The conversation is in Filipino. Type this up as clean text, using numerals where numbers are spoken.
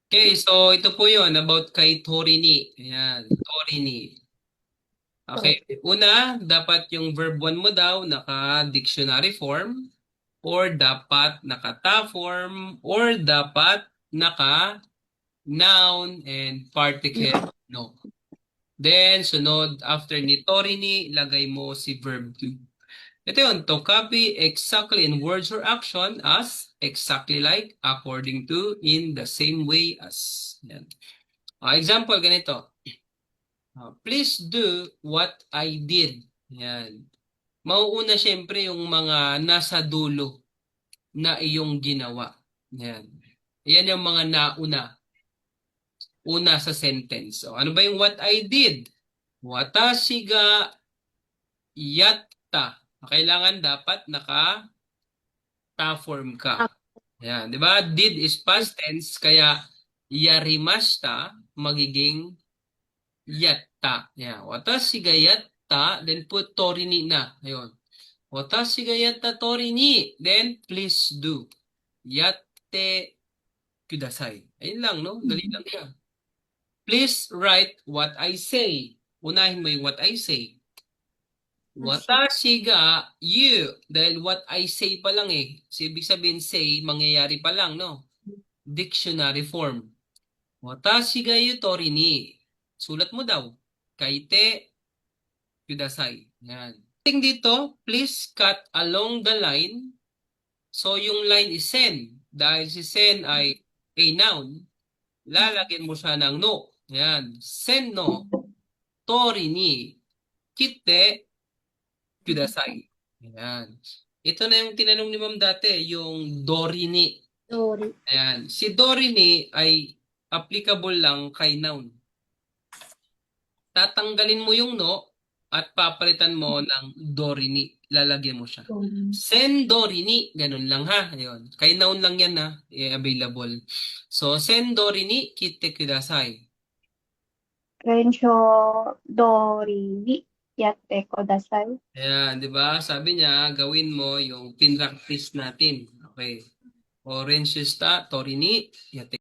Okay, so ito po yun about kay Torini. Ayan, Torini. Okay, una, dapat yung verb 1 mo daw naka-dictionary form or dapat naka-ta form or dapat naka-noun and particle no. Then, sunod, after ni Torini, lagay mo si verb 2. Ito yun, to copy exactly in words or action as, exactly like, according to, in the same way as. Yan. Example, ganito. Please do what I did. Yan. Mauuna siyempre yung mga nasa dulo na iyong ginawa. Yan. Yan yung mga nauna. Una sa sentence. So, ano ba yung what I did? Watashi ga yatta. Kailangan dapat naka-ta form ka. Yan, 'di ba? Did is past tense kaya yarimashita magiging yatta. Yan. Watashi ga yatta, then put torini na. Ayun. Watashi ga yatta torini, then please do. Yatte kudasai. Ayun lang, no? Dali lang siya. Please write what I say. Unahin mo yung what I say. Watashi ga you. Dahil what I say pa lang eh. So, ibig sabihin say, mangyayari pa lang, no? Dictionary form. Watashi ga yutori ni. Sulat mo daw. Kaite kudasai. Yan. Ting dito, please cut along the line. So, yung line is sen. Dahil si sen ay a noun, lalagyan mo siya ng no. Yan. Sen no tori ni kite kudasai. Yan. Ito na yung tinanong ni Ma'am dati, yung Dorini. Sorry. Ayan. Si Dorini ay applicable lang kay noun. Tatanggalin mo yung no at papalitan mo ng Dorini. Lalagyan mo siya. Sen Dorini, ganun lang ha. Ayun. Kay noun lang yan ha, available. So, sen Dorini kite kudasai. Rensho Dori ni yatte kodasai. Ayan, di ba? Sabi niya, gawin mo yung pinractice natin. Okay. Orange shista, torini, yate.